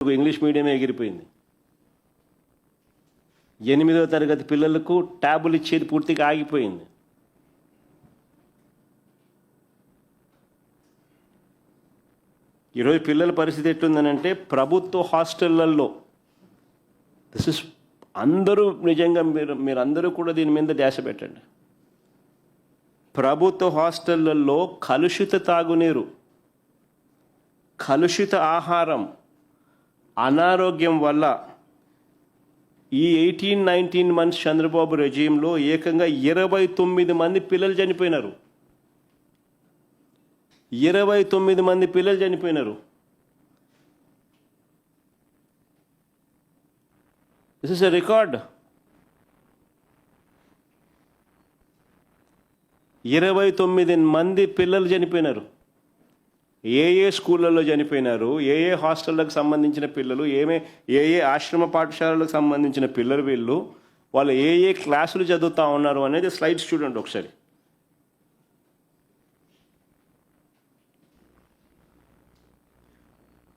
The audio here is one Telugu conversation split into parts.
ఇంగ్లీష్ మీడియమే ఎగిరిపోయింది. 8వ తరగతి పిల్లలకు ట్యాబులు ఇచ్చేది పూర్తిగా ఆగిపోయింది. ఈరోజు పిల్లల పరిస్థితి ఎట్లుందనంటే ప్రభుత్వ హాస్టళ్లలో అందరూ నిజంగా మీరందరూ కూడా దీని మీద ధ్యాస పెట్టండి. ప్రభుత్వ హాస్టళ్లలో కలుషిత తాగునీరు, కలుషిత ఆహారం, అనారోగ్యం వల్ల ఈ 18-19 మంత్స్ చంద్రబాబు రెజీమ్లో ఏకంగా 29 మంది పిల్లలు చనిపోయినారు. 29 మంది పిల్లలు చనిపోయినారు. This is a record. 29 మంది పిల్లలు చనిపోయినారు. ఏ స్కూళ్ళల్లో చనిపోయినారు, ఏ హాస్టళ్ళకు సంబంధించిన పిల్లలు, ఏ ఆశ్రమ పాఠశాలలకు సంబంధించిన పిల్లలు, వాళ్ళు ఏ క్లాసులు చదువుతూ ఉన్నారు అనేది స్లైడ్స్ చూడండి ఒకసారి.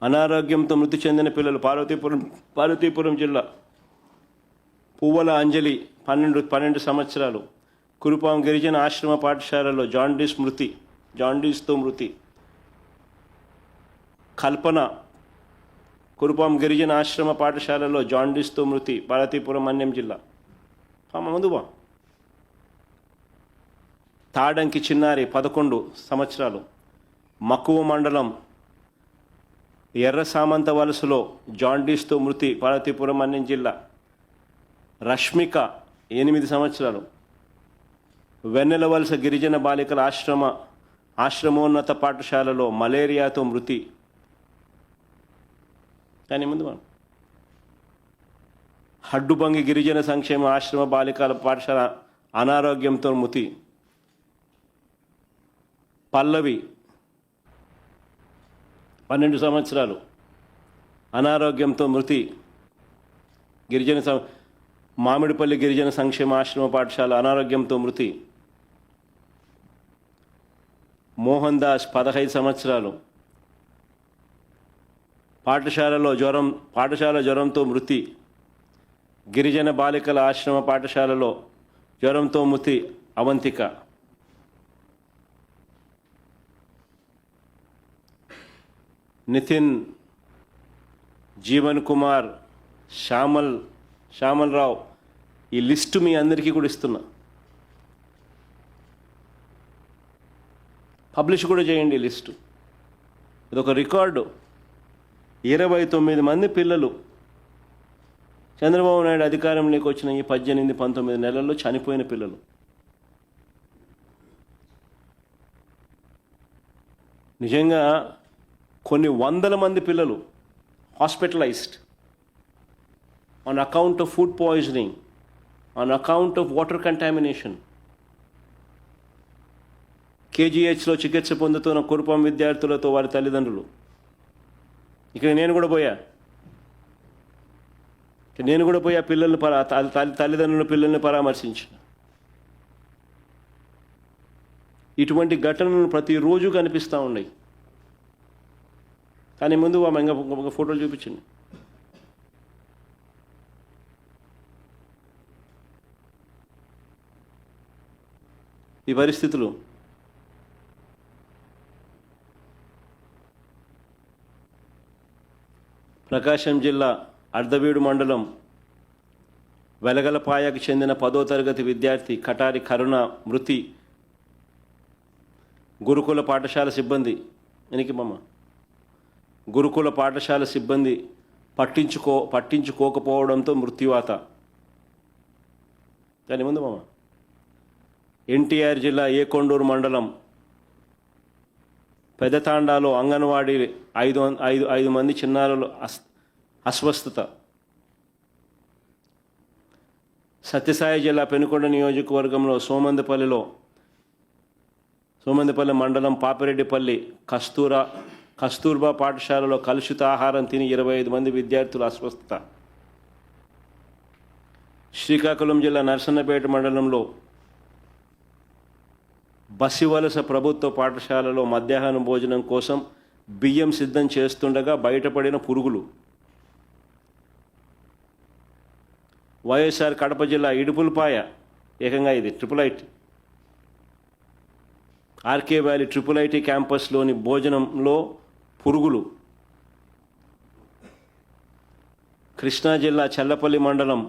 అనారోగ్యంతో మృతి చెందిన పిల్లలు పార్వతీపురం జిల్లా పువ్వల అంజలి 12 సంవత్సరాలు, కురుపాం గిరిజన ఆశ్రమ పాఠశాలలో జాండీస్తో మృతి. కల్పన కురుపాం గిరిజన ఆశ్రమ పాఠశాలలో జాండీస్తో మృతి, పార్వతీపురం మన్యం జిల్లా. ముందువా. తాడంకి చిన్నారి 11 సంవత్సరాలు, మక్కువ మండలం ఎర్ర సామంత వలసలో జాండీస్తో మృతి, పార్వతీపురం మన్యం జిల్లా. రష్మిక 8 సంవత్సరాలు, వెన్నెల వలస గిరిజన బాలికల ఆశ్రమోన్నత పాఠశాలలో మలేరియాతో మృతి. కానీ ముందు హడ్డుబంగి గిరిజన సంక్షేమ ఆశ్రమ బాలికల పాఠశాల అనారోగ్యంతో మృతి. పల్లవి 12 సంవత్సరాలు, అనారోగ్యంతో మృతి. మామిడిపల్లి గిరిజన సంక్షేమ ఆశ్రమ పాఠశాల అనారోగ్యంతో మృతి. మోహన్ దాస్ 15 సంవత్సరాలు, పాఠశాల జ్వరంతో మృతి. గిరిజన బాలికల ఆశ్రమ పాఠశాలలో జ్వరంతో మృతి అవంతిక. నితిన్, జీవన్ కుమార్, శ్యామల్ రావు, ఈ లిస్టు మీ అందరికీ కూడా ఇస్తున్నా. పబ్లిష్ కూడా చేయండి ఈ లిస్టు. ఇదొక రికార్డు. 29 మంది పిల్లలు చంద్రబాబు నాయుడు అధికారంలోకి వచ్చిన ఈ 18-19 నెలల్లో చనిపోయిన పిల్లలు. నిజంగా కొన్ని వందల మంది పిల్లలు hospitalised on account of food poisoning, on account of water contamination. కేజీహెచ్లో చికిత్స పొందుతున్న కురుపాం విద్యార్థులతో వారి తల్లిదండ్రులు. ఇక్కడ నేను కూడా పోయా పిల్లల్ని తల్లిదండ్రుల పిల్లల్ని పరామర్శించిన. ఇటువంటి ఘటనలు ప్రతిరోజు కనిపిస్తూ ఉన్నాయి. కానీ ముందు ఒక ఫోటోలు చూపించండి. ఈ పరిస్థితులు ప్రకాశం జిల్లా అర్ధవీడు మండలం వెలగలపాయకు చెందిన 10వ తరగతి విద్యార్థి కటారి కరుణ మృతి. గురుకుల పాఠశాల సిబ్బంది పట్టించుకోకపోవడంతో మృత్యువాత. దాని ముందు ఎన్టీఆర్ జిల్లా ఏకొండూరు మండలం పెదతాండాలో అంగన్వాడీ 5 మంది చిన్నారులు అస్వస్థత. సత్యసాయి జిల్లా పెనుకొండ నియోజకవర్గంలో సోమందపల్లి మండలం పాపిరెడ్డిపల్లి కస్తూర్బా పాఠశాలలో కలుషిత ఆహారం తిని 25 మంది విద్యార్థులు అస్వస్థత. శ్రీకాకుళం జిల్లా నర్సన్నపేట మండలంలో బసివలస ప్రభుత్వ పాఠశాలలో మధ్యాహ్నం భోజనం కోసం బియ్యం సిద్ధం చేస్తుండగా బయటపడిన పురుగులు. వైఎస్ఆర్ కడప జిల్లా ఇడుపులపాయ ఏకంగా ఇది IIIT ఆర్కే వ్యాలీ IIIT క్యాంపస్లోని భోజనంలో పురుగులు. కృష్ణా జిల్లా చల్లపల్లి మండలం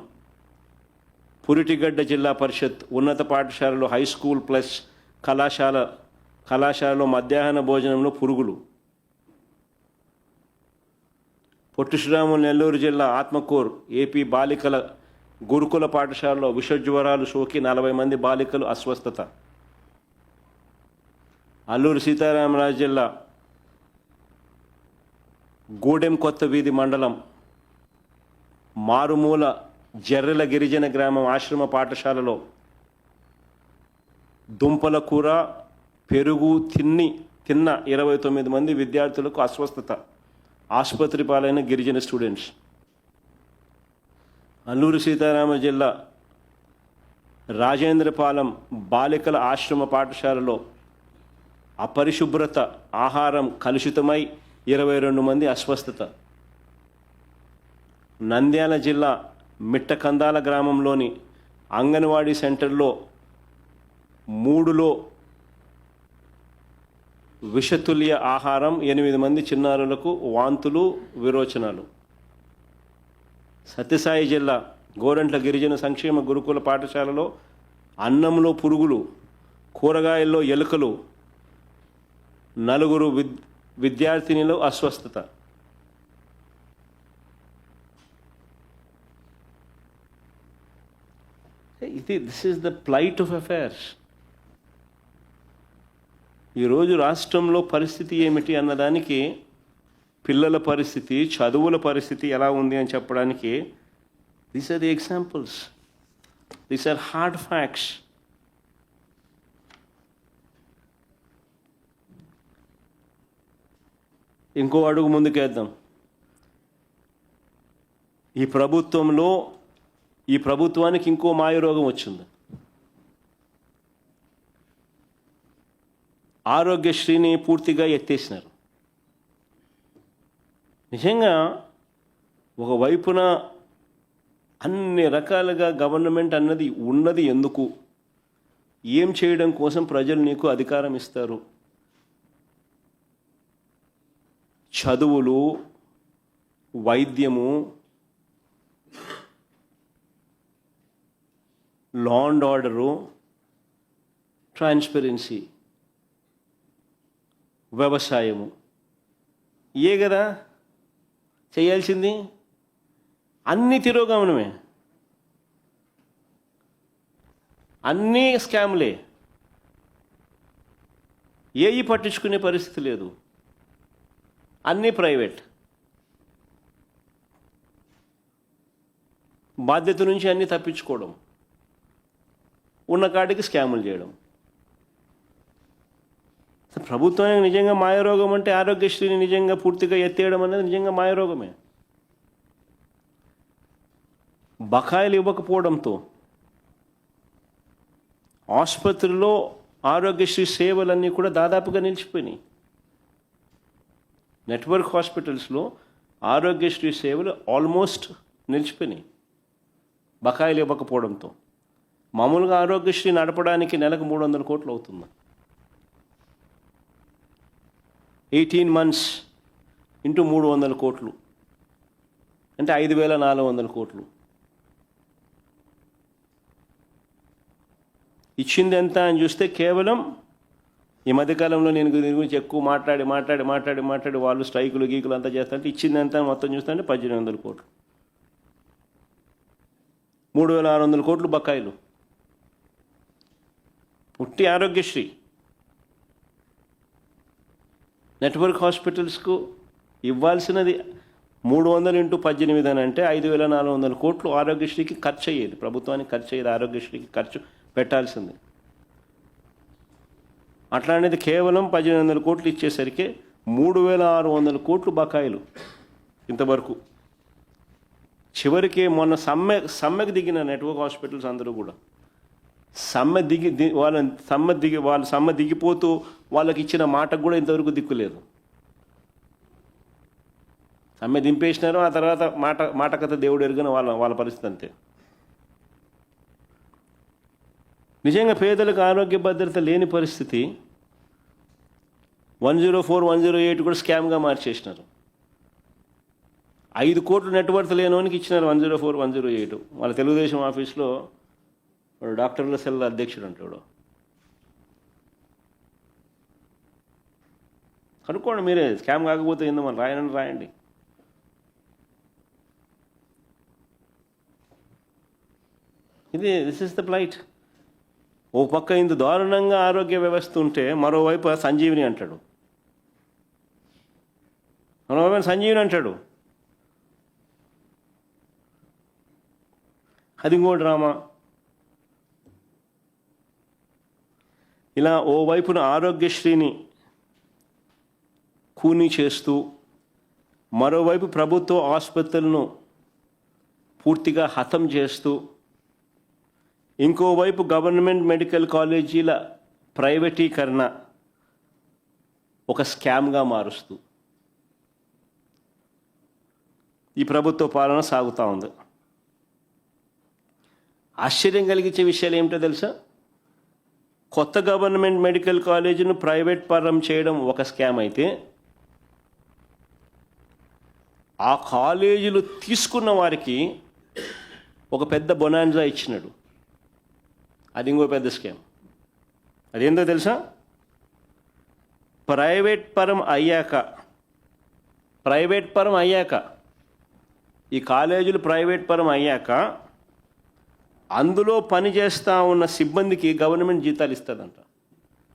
పురిటిగడ్డ జిల్లా పరిషత్ ఉన్నత పాఠశాలలో హై స్కూల్ ప్లస్ కళాశాలలో మధ్యాహ్న భోజనంలో పురుగులు. పొట్టి శ్రీరాములు నెల్లూరు జిల్లా ఆత్మకూరు ఏపీ బాలికల గురుకుల పాఠశాలలో విషజ్వరాలు సోకి 40 మంది బాలికలు అస్వస్థత. అల్లూరు సీతారామరాజు జిల్లా గూడెం కొత్త వీధి మండలం మారుమూల జర్రెల గిరిజన గ్రామం ఆశ్రమ పాఠశాలలో దుంపల కూర పెరుగు తిన్న 29 మంది విద్యార్థులకు అస్వస్థత. ఆసుపత్రి పాలైన గిరిజన స్టూడెంట్స్. అల్లూరు సీతారామ జిల్లా రాజేంద్రపాలెం బాలికల ఆశ్రమ పాఠశాలలో అపరిశుభ్రత ఆహారం కలుషితమై 22 మంది అస్వస్థత. నంద్యాల జిల్లా మిట్టకందాల గ్రామంలోని అంగన్వాడీ సెంటర్లో 3లో విషతుల్య ఆహారం 8 మంది చిన్నారులకు వాంతులు విరోచనాలు. సత్యసాయి జిల్లా గోరంట్ల గిరిజన సంక్షేమ గురుకుల పాఠశాలలో అన్నంలో పురుగులు కూరగాయల్లో ఎలుకలు 4 విద్యార్థినిలో అస్వస్థత. This is the plight of affairs. ఈరోజు రాష్ట్రంలో పరిస్థితి ఏమిటి అన్నదానికి పిల్లల పరిస్థితి చదువుల పరిస్థితి ఎలా ఉంది అని చెప్పడానికి these are the examples. These are hard facts. ఇంకో అడుగు ముందుకేద్దాం. ఈ ప్రభుత్వానికి ఇంకో మాయరోగం వచ్చింది. ఆరోగ్యశ్రీని పూర్తిగా ఎత్తేసినారు. నిజంగా ఒకవైపున అన్ని రకాలుగా గవర్నమెంట్ అన్నది ఉన్నది ఎందుకు, ఏం చేయడం కోసం ప్రజలు నీకు అధికారం ఇస్తారు? చదువులు, వైద్యము, లా అండ్ ఆర్డరు, ట్రాన్స్పరెన్సీ, వ్యవసాయము, కదా చేయాల్సింది. అన్నీ తిరోగమనమే, అన్నీ స్కామ్లే. ఏవి పట్టించుకునే పరిస్థితి లేదు, అన్నీ ప్రైవేట్. బాధ్యత నుంచి అన్నీ తప్పించుకోవడం, ఉన్న కాడికి స్కాములు చేయడం. ప్రభుత్వానికి నిజంగా మాయరోగం అంటే ఆరోగ్యశ్రీని నిజంగా పూర్తిగా ఎత్తేయడం అనేది నిజంగా మాయరోగమే. బకాయిలు ఇవ్వకపోవడంతో ఆసుపత్రిలో ఆరోగ్యశ్రీ సేవలన్నీ కూడా దాదాపుగా నిలిచిపోయినాయి. నెట్వర్క్ హాస్పిటల్స్లో ఆరోగ్యశ్రీ సేవలు ఆల్మోస్ట్ నిలిచిపోయినాయి బకాయిలు ఇవ్వకపోవడంతో. మామూలుగా ఆరోగ్యశ్రీ నడపడానికి నెలకు 300 కోట్లు అవుతుంది. 18 months ఇంటూ 300 కోట్లు అంటే 5,400 కోట్లు. ఇచ్చింది ఎంత అని చూస్తే కేవలం ఈ మధ్యకాలంలో నేను దీని గురించి ఎక్కువ మాట్లాడి వాళ్ళు స్ట్రైకులు గీకులు అంతా చేస్తారంటే ఇచ్చింది ఎంత మొత్తం చూస్తుంటే 1,800 కోట్లు. 3,600 కోట్లు బకాయిలు. ఉట్టి ఆరోగ్యశ్రీ. నెట్వర్క్ హాస్పిటల్స్కు ఇవ్వాల్సినది 300 ఇంటూ 18 అని అంటే 5,400 కోట్లు ఆరోగ్యశ్రీకి ఖర్చు అయ్యేది. ప్రభుత్వానికి ఖర్చు అయ్యేది, ఆరోగ్యశ్రీకి ఖర్చు పెట్టాల్సింది. అట్లాంటిది కేవలం 1,800 కోట్లు ఇచ్చేసరికి 3,600 కోట్లు బకాయిలు ఇంతవరకు. చివరికి మొన్న సమ్మెకు దిగిన నెట్వర్క్ హాస్పిటల్స్ అందరూ కూడా సమ్మె దిగిపోతూ వాళ్ళకి ఇచ్చిన మాటకు కూడా ఇంతవరకు దిక్కులేదు. సమ్మె దింపేసినారు, ఆ తర్వాత మాట కథ దేవుడు ఎరుగని వాళ్ళ పరిస్థితి అంతే. నిజంగా పేదలకు ఆరోగ్య భద్రత లేని పరిస్థితి. 104, 108 కూడా స్కామ్గా మార్చేసినారు. 5 కోట్లు నెట్వర్త్ లేనివానికి ఇచ్చినారు 104, 108. వాళ్ళ తెలుగుదేశం ఆఫీస్లో డాక్టర్ల సెల్ అధ్యక్షుడు అంటాడు. కనుక్కోండి మీరే, స్కామ్ కాకపోతే ఏందో మనం రాయండి. This is the plight. ఓ పక్క ఇంత దారుణంగా ఆరోగ్య వ్యవస్థ ఉంటే మరోవైపు సంజీవిని అంటాడు. అది ఇంకో డ్రామా. ఇలా ఓవైపున ఆరోగ్యశ్రీని కూనీ చేస్తూ, మరోవైపు ప్రభుత్వ ఆసుపత్రులను పూర్తిగా హతం చేస్తూ, ఇంకోవైపు గవర్నమెంట్ మెడికల్ కాలేజీల ప్రైవేటీకరణ ఒక స్కామ్గా మారుస్తూ ఈ ప్రభుత్వ పాలన సాగుతూ ఉంది. ఆశ్చర్యం కలిగించే విషయాలు ఏమిటో తెలుసా? కొత్త గవర్నమెంట్ మెడికల్ కాలేజీను ప్రైవేట్ పరం చేయడం ఒక స్కామ్ అయితే, ఆ కాలేజీలు తీసుకున్న వారికి ఒక పెద్ద బొనాన్జా ఇచ్చినాడు. అది ఇంకో పెద్ద స్కామ్. అదేందో తెలుసా? ప్రైవేట్ పరం అయ్యాక ఈ కాలేజీలు ప్రైవేట్ పరం అయ్యాక అందులో పనిచేస్తూ ఉన్న సిబ్బందికి గవర్నమెంట్ జీతాలు ఇస్తుందంట.